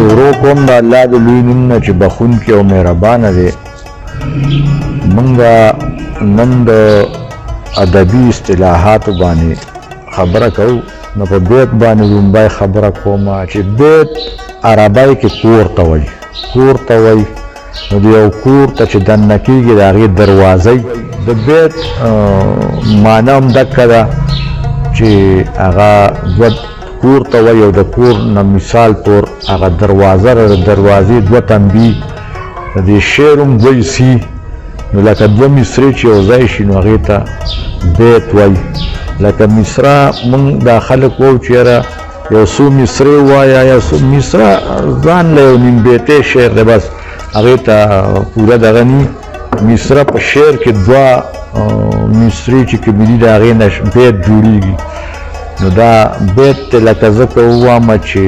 شروع کوم د الله د لوی نوم نه چې بخونکی او مهربانه دی. مونږه نن د ادبي اصطلاحاتو باندې خبره کوو. نو په بیت باندې لومبی خبره کومه چې بیت عربی کې کور ته وایي. کور ته وایي نو د یو کور ته چې دننه کېږي د هغې دروازه د بیت معنا هم دکه ده چې هغه دوه کور ته وایي او د کور نه مثال طور هغه دروازه د دروازې دوه تنبي د دې شعر هم دوه حصې نو لکه دوه مصرې چې یو ځای شي نو هغې ته بیت وایي. لکه مصره موږ دا خلک وو چې یاره یو څو مصرې ووایه یا څو مصره ځان له یو نیم بیتی شعر دی بس هغې ته پوره دغه ني. مصره په شعر کې دوه مصرې چې کومې دي د هغې نه بیت جوړېږي. نو دا بیت ته لکه ځکه ووامه چې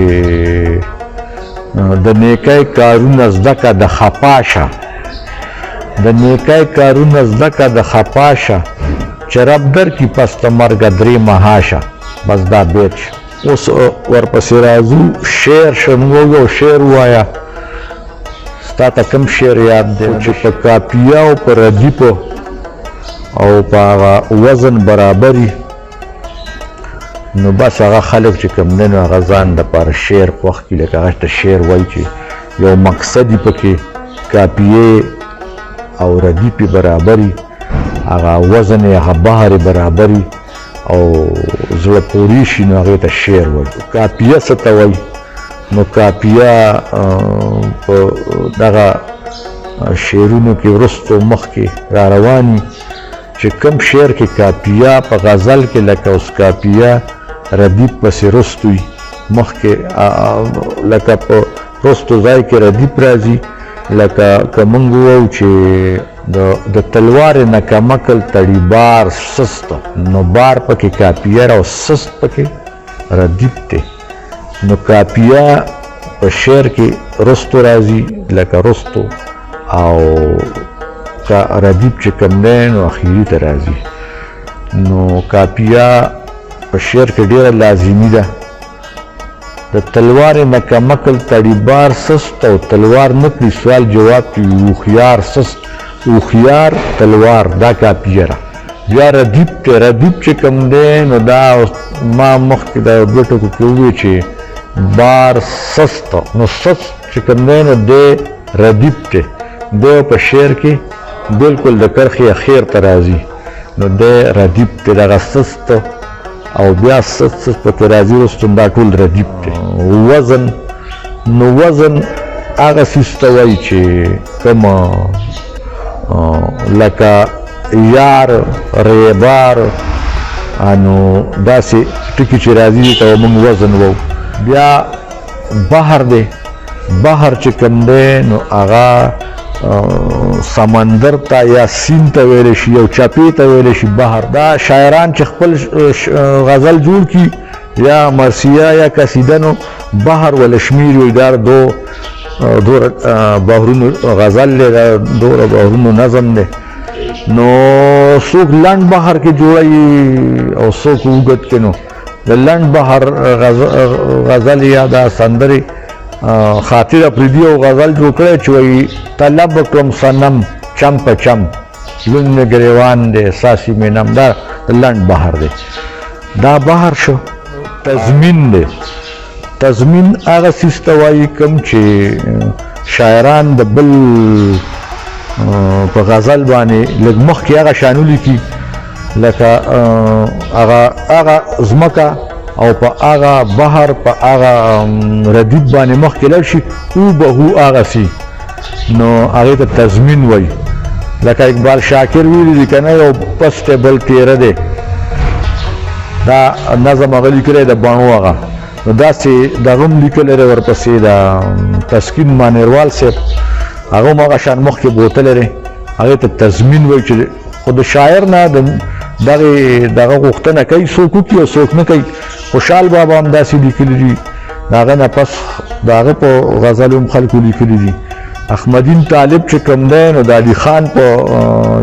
د نیکۍ کارونه زده که د خفا شه. د نیکۍ کارونه زده که د خفا شه چې رب درکړي پس د مرګه درې مهاشه. بس دا بیت شه. اوس ورپسې راځو شعر شه. موږ ووایو شعر ووایه. ستا ته کوم شعر یاد دی چې په کاپیه او په ردیفو او په هغه وزن برابري نو بس هغه خلک چې کوم دی نو هغه ځان دپاره شعر خوښ کړي. لکه هغه ته شعر وایي چې یو مقصد یې پکې کاپیې او ردیفې برابري هغه وزن یې هغه بحر یې برابري او زړه پورې شي نو هغې ته شعر وایي. کاپیه څه ته وایي نو کاپیه په دغه شعرونو کې وروستو مخکې را رواني چې کوم شعر کې کاپیه په غزل کې لکه اوس کاپیه ردیف پسې رستو وي مخکې لکه په رستو ځای کې ردیف راځي. لکه که موږ ووایو چې د تلوار نه کمکل تړي بار سست نو بار پکې کاپیه را او سست پکې ردیف دی. نو کاپیه په شعر کې رستو راځي لکه رستو او ردیف چې کوم دی نو اخیري ته راځي. نو کاپیه په شعر کې ډیره لازمي ده. د تلوار نه کمکل تړي بار سست او تلوار نه کړي سوال جواب کې هوښیار سست هوښیار تلوار دا کاپیه ده. بیا ردیف ته ردیف چې کوم دی نو دا ما مخکې دا دوه ټکو کې ووایي چې بار سست نو سست چې کوم دی نو دی ردیف دی. دی په شعر کې بالکل د کرښې اخیر ته راځي نو دی ردیف دی. دغه سست او بیا سست پکې راځي وروسته دا ټول ردیف دی. وزن نو وزن هغه څیز ته وایي چې کوم لکه یار ریبار نو داسې ټکي چې راځي دي ته موږ وزن وو. بیا بحر دی. بحر چې کوم دی نو هغه سمندر ته یا سیند ته ویلی شي او چپې ته ویلی شي بحر. دا شاعران چې خپل غزل جوړ کړي یا مرثیه یا قصیده نو بحر وله شمیر وي. دا دوره بحرونو غزل دی دا دوره بحرونو نظم دی. نو څوک لنډ بحر کې جوړوي او څوک اوږد کې نو د لنډ بحر غزل یا دا سندرې خاطر افریدي او غزل جوړ کړی چې وایي طلب کړم صنم چم په چم لون مې ګریوان دی ساسي مې نم. دا لنډ بحر دی. دا بحر شو. تضمین دی. تضمین هغه څیز ته وایي کوم چې شاعران د بل په غزل باندې لږ مخکې هغه شانو لیکي لکه هغه ځمکه او په هغه بحر په هغه ردیف باندې مخکې لاړ شي او به هو هغسې نو هغې ته تضمین وایي. لکه اقبال شاکر ویلي دي که نه یو پس دی بل تیره دی. دا نظم هغه لیکلی د بڼو هغه نو داسې دغه هم لیکلی دی ورپسې د تسکین مانیروال صاحب هغه هم هغه شان مخکې بوتلی دی. هغې ته تضمین وایي چې خو د شاعر نه دغه غوښتنه کوي څوک وکړي او څوک نه کوي. خوشحال بابا هم داسې لیکلي دي. د هغه نه پس د هغه په غزلو هم خلکو لیکلي دي. احمدین طالب چې کوم دی نو د علي خان په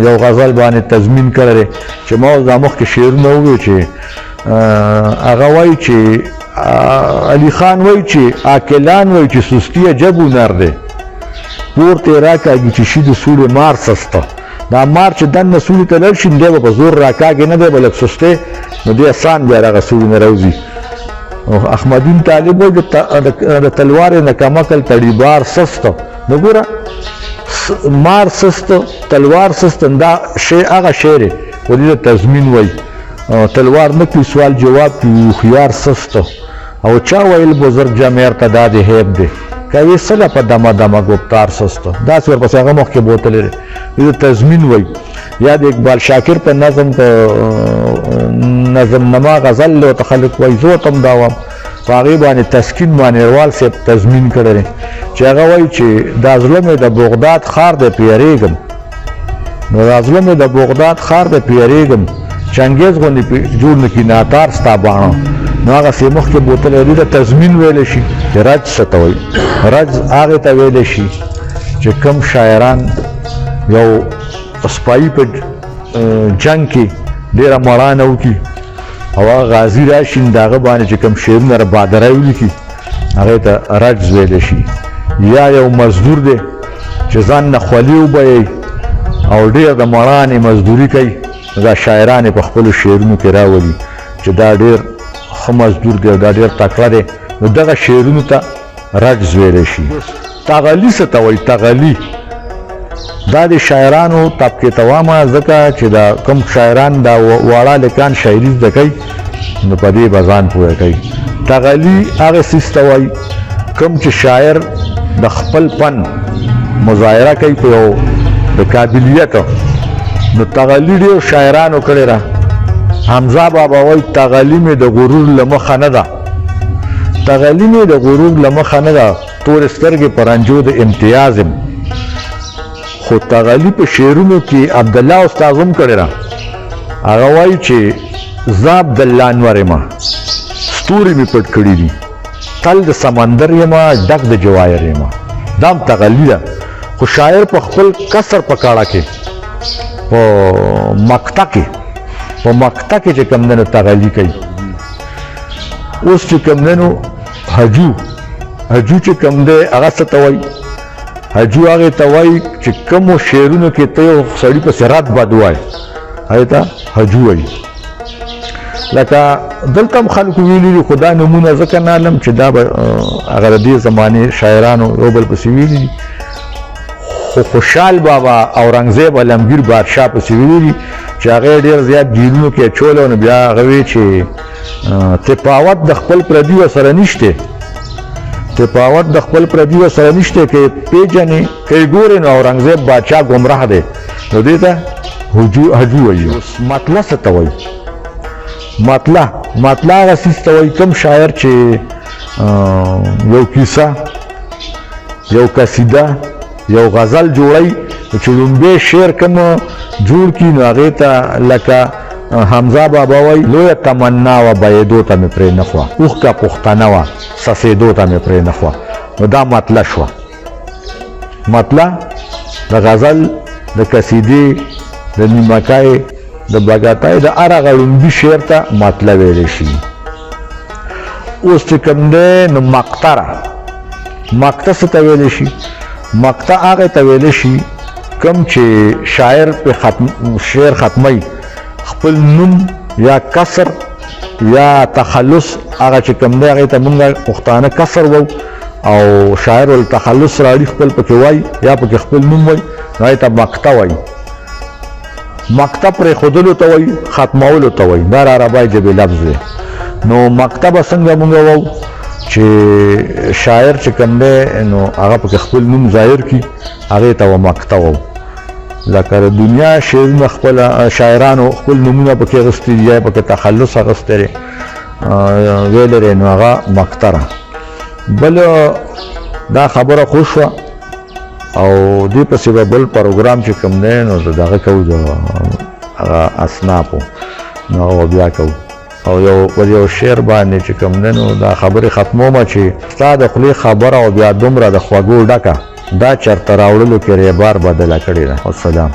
یو غزل باندې تضمین کړی دی چې ما اوس دا مخکې شعرونه وویل چې هغه وایي چې علی خان وای چې عاقلان وای چې سستی عجب هنر دی پورته راکاږي چې شي د سولې مار سسته دا مار چې دننه سولې ته لړ شي دی به په زور راکاږي نه دی به لږ سستې نو دی اسان بیا هغه سولې نه راوځي احمدین طالب وای د تلوار نه کمکل تړیبار سسته نو ګوره مار سست تلوار سست دا شی هغه شعر ولې تضمین وای تلوار نه کوي سوال جواب کوي خيار سست او چا ویل بزرگ جمعیر ته دا د هیب دی کوي سله په دمه دمه ګفتار سست دا څور پس هغه مخ کې بوتل لري تضمین وای یا د اقبال شاکر په نظم نما غزل او تخلق وای زو تم داوام هغه باندې تسکین مانیروال سے تضمین کړی چې هغه وای چې د ظلم د بغداد خار د پیریګم نو د ظلم د بغداد خار د پیریګم چنګیز غونډې جوړ نکې ناتار ستا باڼه نو هغه سي مخ کې بوتل لري د تضمین ویل شي رج ستوي رج هغه ته ویل شي چې کم شاعران یو سپای په جنگ کې ډیره مړانه وکي او غازی راشین داغه باندې چې کم شعرونه را بادرای ولیکي هغه ته رج ویل شي یا یو مزدور دی چې ځان نه خولي وبوي او ډیر د مړانې مزدوري کوي دا شاعران په خپل شعرونو کې راولي چې دا ډیر ښه مزدور دی دا ډیر تکړه دی نو دغه شعرونو ته رج ویل شي تغلی څه ته وایي تغلی دا د شاعرانو طبقې ته وامه ځکه چې دا کوم شاعران دا واړه لیکان شاعري زده کوي نو په دې به ځان پوهه کوي تغلی هغه څیز ته وایي کوم چې شاعر د خپل فن مظاهره کوي په یو د قابلیت نو تغلی ډېر شاعرانو کړی را حمزه بابا وایي تغلی مې د غرور له مخه نه ده تغلی مې د غرور له مخه نه ده تور سترګې په رنجو د امتیاز یم خو تغلی په شعرونو کې عبدالله استاد هم کړی را هغه وایي چې زه عبدالله انور یم ستوري مې پټ کړي دي تل د سمندر یم ډک د جواهر یم دا هم تغلی ده خو شاعر په خپل کسر په کاړه کې په مقطع کې چې کمدنو تغلی کوي اوس چې کمدنو هجو چې کم دی هغه څه ته وایي هجو هغې ته وایي چې کومو شعرونو کې ته یو سړي پسې رد بد وایي هغې ته هجو وایي لکه دلته هم خلکو ویلي دي خو دا نومونه ځکه نه علم چې دا به هغه د دې زمانې شاعرانو یو بل پسې ویلي دي خو خوشحال بابا اورنګزیب علمگیر بادشاه پسې ویلي دي چې هغه ډېر زیات ګیرونو کې اچولی نو بیا هغه وی چې تفاوت د خپل پردي ورسره نشته تفاوت د خپل پردي ورسره نشته که پیژنې که یې ګورې نو اورنګزیب بادشاه ګمراه دی نو دې ته هجو وایي مطلع څه ته وایي مطلع هغه څیز ته وایي کوم شاعر چې یو کیسه یو قصیده یو غزل جوړی چې لومبی شعر کوم جوړ کړي نو هغې ته لکه حمزه بابا وایي لویه تمنا وه بیېدو ته مې پرې نه خوه اوښکه پښتنه وه څڅېدو ته مې پرې نه خوه نو دا مطلع شوه مطلع د غزل د قصیدې د نیمکای د بګاتای د هر هغه لومبي شعر ته مطلع ویلی شي اوس چې کوم دی نو مقطع څه ته ویلی شي مقطع هغه ته ویلی شي کوم چې شاعر په شعر ختمی خپل نوم یا کسر یا تخلص هغه چې کوم دی هغې ته مونږ پښتانه کسر وو او شاعر ول تخلص راړي خپل پکې وایي یا پکې خپل نوم وایي نو هغې ته مقطع وایي مقطع پرېښودلو ته وایي ختمولو ته وایي دا را ربای جبې لفظ دی نو مقطع به څنګه مونږ وو چې شاعر چې کوم دی نو هغه پکې خپل نوم ظاهر کړي هغې ته مقطع وو لکه د دنیا شعرونه خپل شاعرانو خپل نومونه پکې اخیستي دي یا پکې تخلص اخیستی دی ویلی دی نو هغه مقطع ده بل دا خبره خو شوه او دې پسې به بل پروګرام چې کوم دی نو دغه کوو د هغه اصنافو نو هغه بیا کوو او یو شعر باندې چې کوم دی نو دا خبرې ختمومه چې ستا د خولې خبره او بیا دومره د خوږو ډکه دا چرته راوړلو کې ریبار بدله کړې ده والسلام